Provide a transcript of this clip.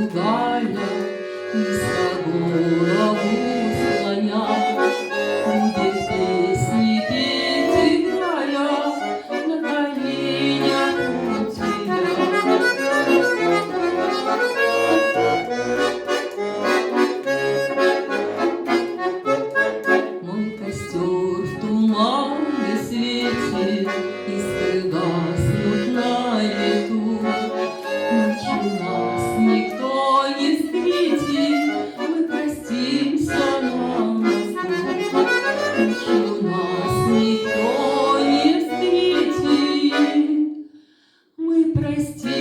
другая, низко голову склоня, будет песни петь, играя на коленях у тебя. Мой костер в тумане светит, искры гаснут на лету. Ночью нас никто не встретит, мы простимся на мосту. Ночью нас никто не встретит, мы простимся.